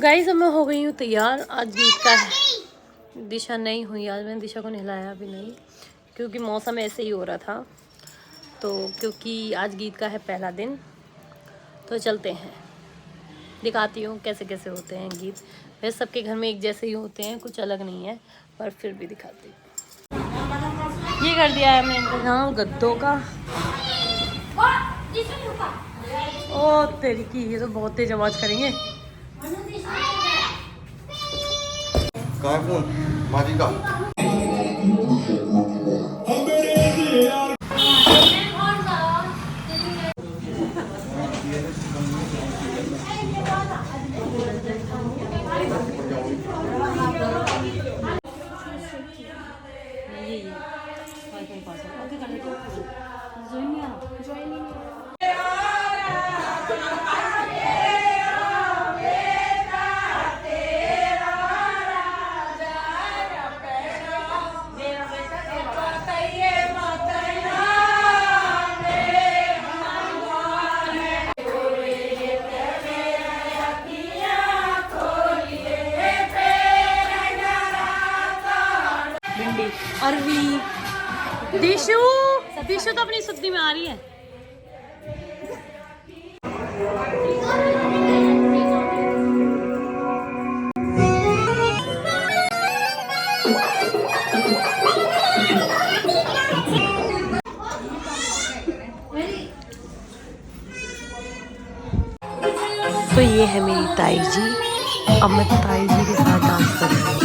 Guys अब मैं हो गई हूँ तैयार। आज गीत का है। दिशा नहीं हुई आज, मैंने दिशा को नहलाया भी नहीं क्योंकि मौसम ऐसे ही हो रहा था। तो क्योंकि आज गीत का है पहला दिन, तो चलते हैं, दिखाती हूँ कैसे कैसे होते हैं गीत। वैसे सबके घर में एक जैसे ही होते हैं, कुछ अलग नहीं है, पर फिर भी दिखाती हूँ। ये कर दिया है हमने इंतजाम गद्दों का। ओ तेरी की, ये तो बहुत तेज आवाज करेंगे। माजी का अरवी दिशु दिशु तो अपनी सुद्दी में आ रही है। तो ये है मेरी ताई जी। अब मैं ताई जी के साथ डांस कर रही हूँ।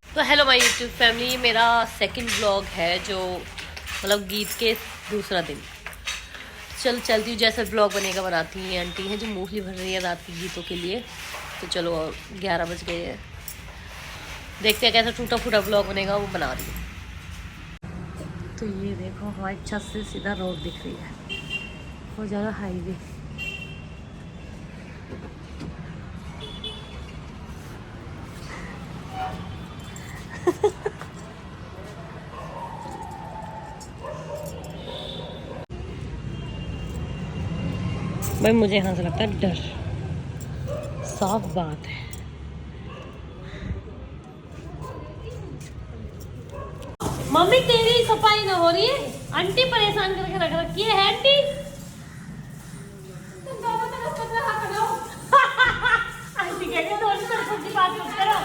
तो हेलो माय यूट्यूब फैमिली, ये मेरा सेकंड व्लॉग है, जो मतलब गीत के दूसरा दिन। चलती हूँ, जैसे व्लॉग बनेगा बनाती हूँ। आंटी हैं जो मूंगफली भर रही है रात के गीतों के लिए। तो चलो 11 बज गए हैं, देखते हैं कैसा टूटा फूटा व्लॉग बनेगा, वो बना रही हूँ। तो ये देखो हमारी छत से सीधा रोड दिख रही है, बहुत ज़्यादा हाईवे। भाई मुझे यहाँ से लगता है डर, साफ बात है। मम्मी तेरी सफाई ना हो रही है, आंटी परेशान करके रख रखी है आंटी। आंटी कह रही थोड़ी बात मत करो।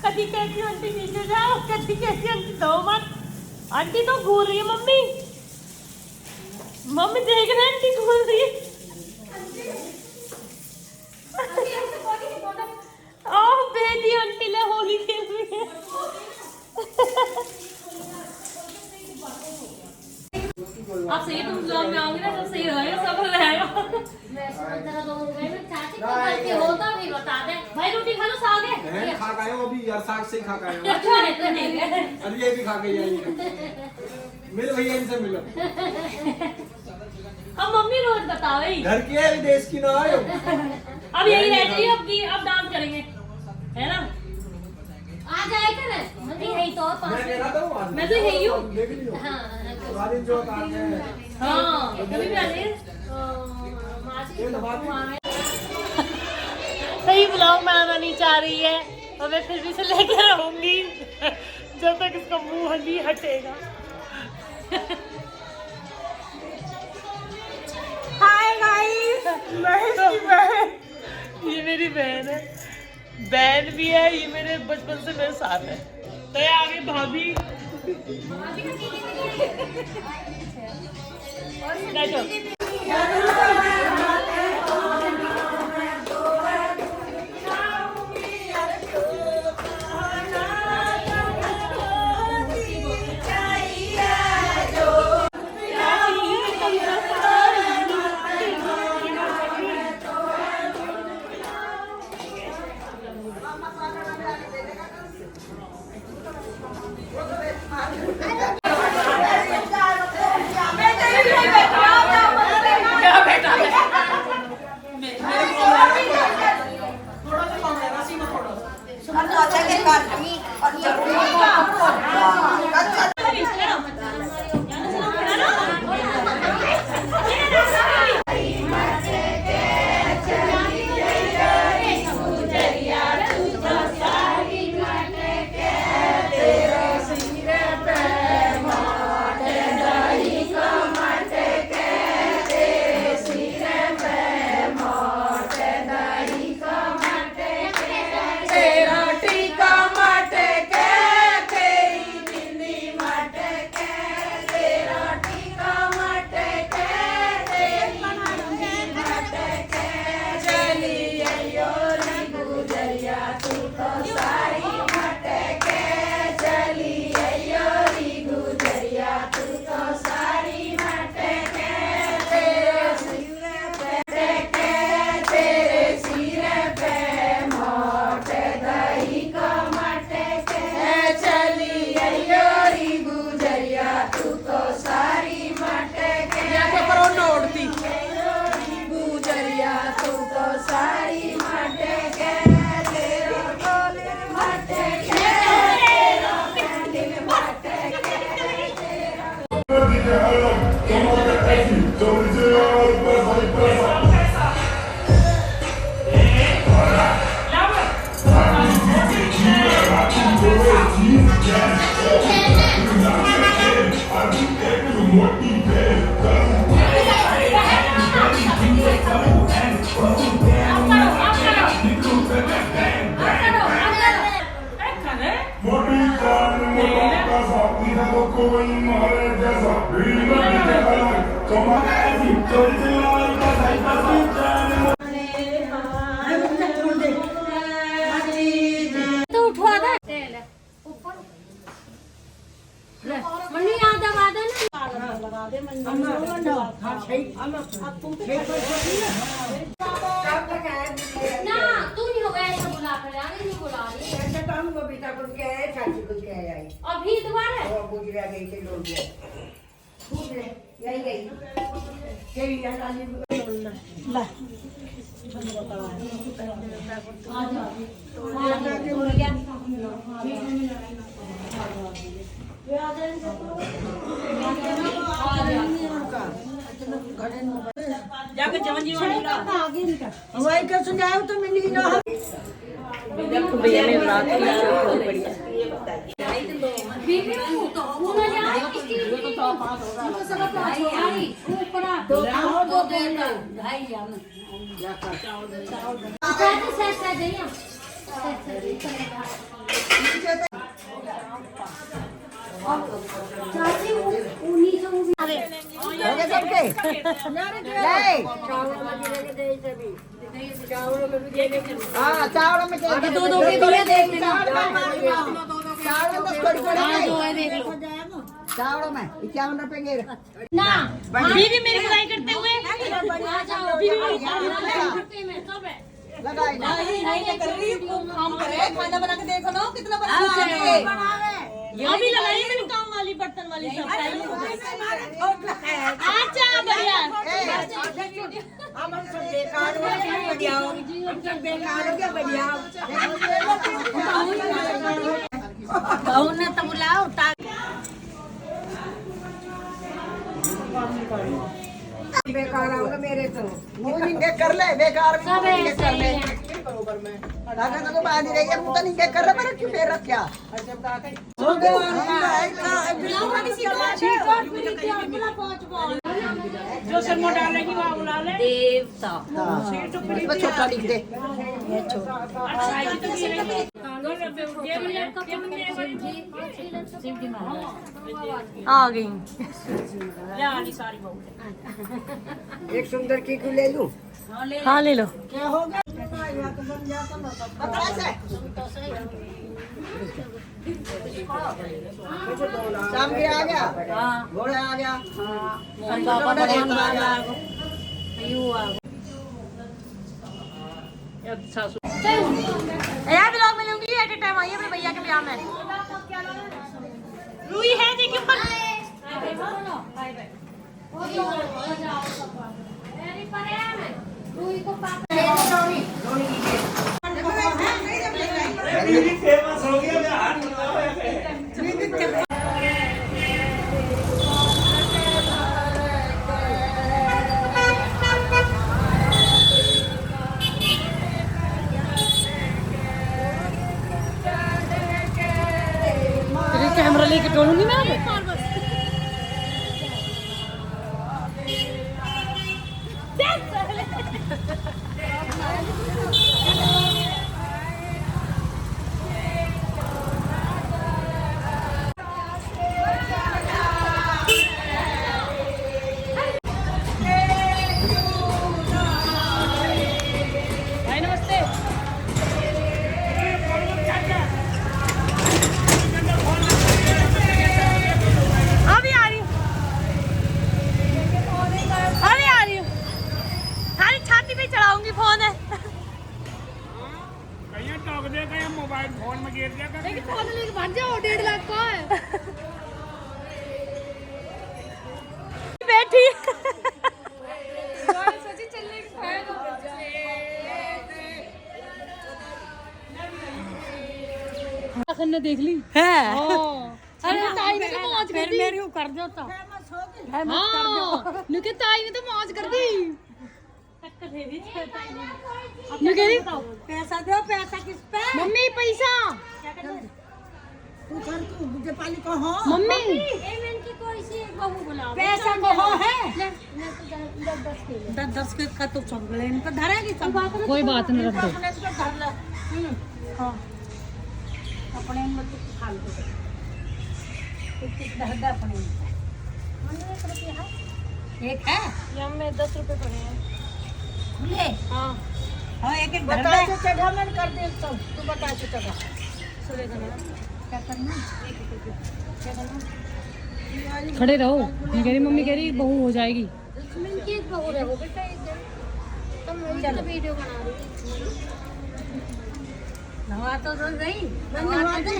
कभी कहती आंटी नीचे जाओ, कभी कहती आंटी दो मत। आंटी तो घूर रही है मम्मी, मम्मी देख रहे आंटी घूर रही है। ओह बेटी आंटी ले होली खेल रही है। आप सही तुम ब्लॉग में आओगे ना, सब सही रहेगा, सब रहेगा। होता भी बता दे भाई, रोटी खा लो, साग है खा के आए हो अभी यार, साग से खा के आए हो। अच्छा है तो नहीं है, अभी ये भी खा के आइए, मिल भैया इनसे मिलो। अब मम्मी रोज बताओ घर की है, विदेश की ना आए हो। अब यही रहती है, अब डांस करेंगे, है ना? आ जाए कर मैं यही तो पास मैं तो यही हूँ। हाँ कभी भी आ जाइए। सही ब्लॉग में आना नहीं चाह रही है, और मैं फिर भी इसे लेके रहूंगी जब तक इसका मुंह नहीं हटेगा। हाय गाइस, ये मेरी बहन है, बहन भी है, ये मेरे बचपन से मेरे साथ है। तो आगे भाभी तो उठवा दे मम्मी यहाँ दबा दे ना तू नहीं होगा ऐसा बुला कर यार नहीं बुला रही अभी दोबारा भैया ने रात की बहुत बढ़िया चावल में दो दो के दिए देख लेना चावल में थोड़ी थोड़ी जो है देख लो चावल में 51 रुपए के ना बीवी मेरी बुराई करते हुए लगाई ना काम करे खाना बना के देखो ना कितना बना अभी लगाई मैंने काम वाली बर्तन वाली सब अच्छा बढ़िया हम सब बेकार हो गया बढ़िया हम सब बेकार हो गया बढ़िया बहू ने तो बुलाओ बेकार होगा मेरे तो मुंह नहीं कर ले बेकार भी सब नहीं कर ले ऐसे बरोबर में अगर तो बांध रही है मुंह तो नहीं कर रहा मेरा क्यों फेर रखा हो गया जो सर में डालेगी वो बुला ले। देवता इसमें छोटा लिख दे। आ गई। एक सुंदर की को ले लूं। हाँ ले लो। क्या होगा? शाम के आ गया। घोड़ा आ गया। यार ब्लॉग में लूंगी एट ए टाइम आई अपने भैया के ब्याह में। रूही है देखिए ऊपर। फेमस हो गया कैमरा लेके टोलूंगी मैं भाई नमस्ते। अभी आ रही हूँ, अभी आ रही हूँ। थारी छाती पे चढ़ाऊंगी फोन है। मोबाइल फोन में गिर गया। लेकिन फोन लेके भाग जाओ 1.5 लाख का है। बैठी सोची चलने की फायदा ने देख ली है। अरे ताई ने तो मौज कर दी। मेरी कर दो तो हाँ नुके ताई ने तो मौज कर दी। नुके पैसा दो। पैसा किस पे? मम्मी पैसा तू कर तू मुझे पाली को हो। मम्मी पैसा को हो है। 10 के का तो चॉकलेट इनका धरेगी सब। कोई बात नहीं रख दो। अपने से धर ले। हाँ अपने में तू खा ले। धर दे अपने में। एक है यहाँ में 10 रुपए पड़े हैं। ले। हाँ हाँ एक एक धर दे। चढ़ा मन कर दे सब। तू बता चढ़ा। क्या करना? क्या करना? खड़े रहो। ये कह रही मम्मी कह रही बहू हो जाएगी। चलो वीडियो बना रही नहा तो रोज गई। नहा दे।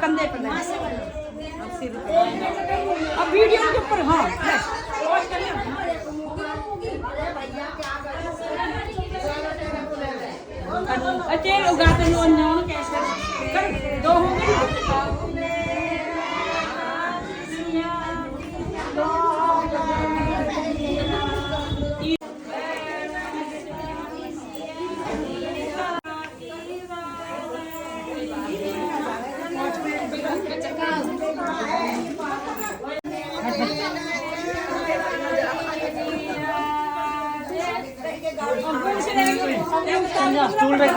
कंधे पर अब वीडियो के ऊपर। हाँ अच्छे उगाते हैं कैसे दो हो गए। स्टूल रख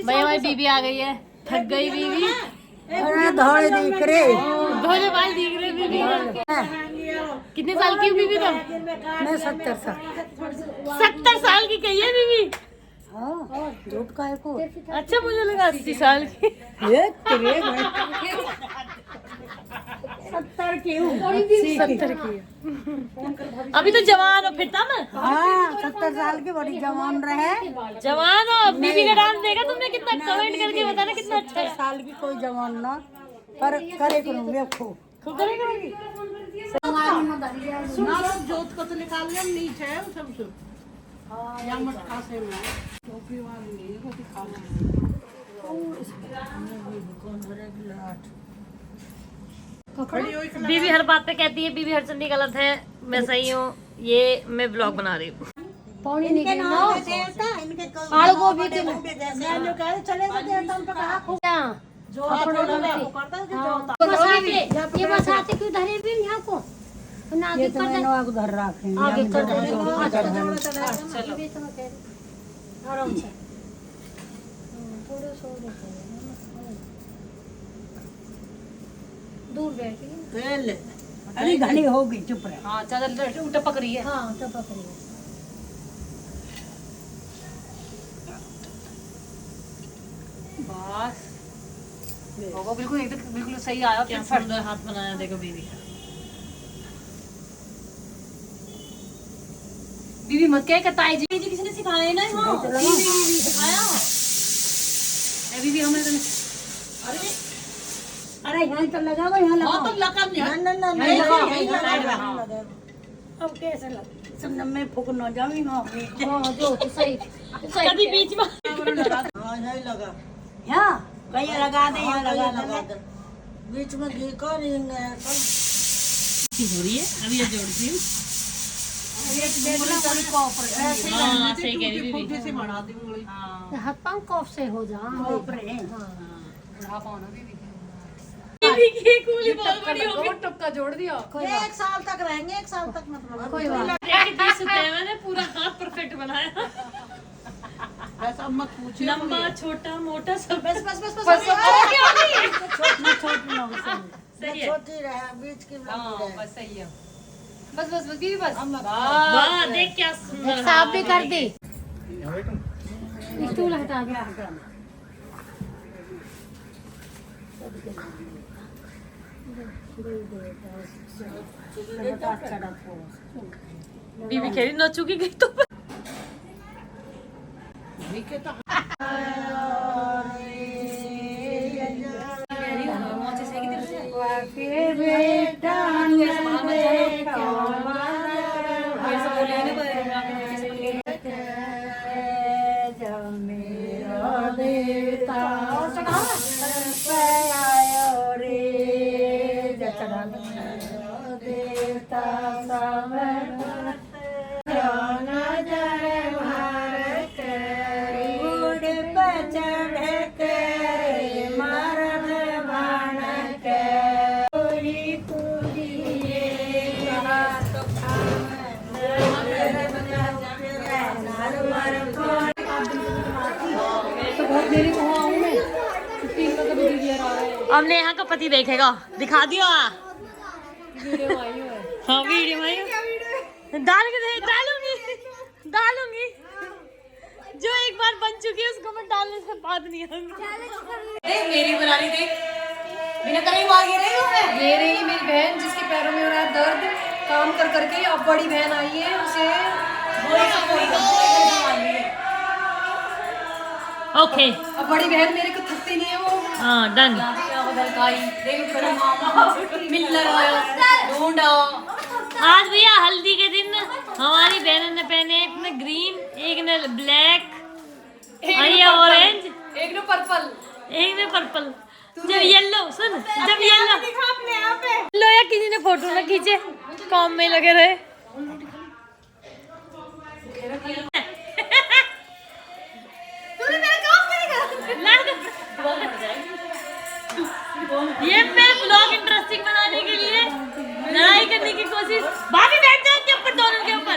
भाई हमारी बीबी आ गई है, थक गई बीबी। धोले दिख रहे, धोले बाल दिख रहे बीबी। कितने साल की बीबी तुम? मैं 70 साल। 70 साल की कही है बीबी? झूठ का है को। अच्छा मुझे लगा 80 साल की। 70 की हूँ। 70 की। अभी तो जवान हो फिर था ना? हाँ 70 साल की बड़ी जवान रहे। जवान हो। बीबी का डांस देखा तुमने? कितना कमेंट करके बताना कितना अच्छा है। 70 साल की कोई जवान ना पर करे करूँगी खूब। खूब करे करेगी। जोत को तो निकाल लिया नीचे है सब या मटका से में टोपी वाली नहीं को दिखाना है। बीबी हर बात पे कहती है बीबी हर चंदी गलत है, मैं सही हूँ। ये मैं ब्लॉग बना रही हूँ। पौड़ी निकली ना आलू गोभी के मैं जो कह चले गए तो हम तो कहा खूब जो अपना वो करता है जो बसाते ये बसाते क्यों धरे भी यहाँ को ना ये तो मैंने आग धर रखे हैं आगे कर दे चलो आराम से थोड़ा सो दूर बैठी पहले अरे घनी होगी चुप रहे। हाँ चल टपक रही है। हाँ तो पकड़ी बस होगा बिल्कुल एकदम बिल्कुल सही आया। क्या सुंदर हाथ बनाया देखो बीबी का। बीबी मत क्या कताई जी किसी ने सिखाया है ना? हाँ बीबी सिखाया है बीबी हमें तो। अरे यहाँ तो लगा हुआ यहाँ लगा तो लगा नहीं लगा। अब कैसे लगा सब में फूक न जावी हाँ हाँ जो सही कभी बीच में हाँ यही लगा यहाँ कहीं लगा दे यहाँ लगा दे बीच में घी का नहीं हो रही है। अभी ये जोड़ती हूँ। हाँ सही कह रही बीबी। हाथ पांव कॉफ से हो जा बीबी की कूली बहुत बड़ी हो गई। टपका जोड़ दिया एक साल तक रहेंगे एक साल तक मतलब कोई बात मैंने पूरा हाथ परफेक्ट बनाया। ऐसा मत पूछिए। लंबा छोटा मोटा सब। बस बस बस बस छोटी ना सही है। छोटी रहे बीच की लंबी रहे। बस सही है। बस बीबी बस वाह देख क्या सुंदर। साफ भी कर दी स्टूल हटा दो। बीबी कह रही नचूगी गई तो अब नेहा का पति देखेगा, दिखा दियो। हाँ वीडियो में डालूंगी जो एक बार बन चुकी है उसको मैं डालने से बात नहीं आऊंगी। मेरी बनानी देख, बिना कहीं मार गिर रही हूं मैं। ये रही मेरी बहन जिसके पैरों में हो रहा है दर्द काम कर करके। अब बड़ी बहन आई है, उसे ओके अब बड़ी बहन मेरे को थकती नहीं है वो। हाँ डन। आज भैया हल्दी के दिन हमारी बहनों ने पहने एक ने ग्रीन, एक ने ब्लैक, ये ऑरेंज, एक ने पर्पल, एक ने पर्पल, जब येलो सुन, जब येलो लो या किसी ने फोटो ना खींचे, काम में लगे रहे। ये मैं ब्लॉग इंटरेस्टिंग बनाने के लिए लड़ाई करने की कोशिश। भाभी बैठ जाओ के ऊपर, दोनों के ऊपर।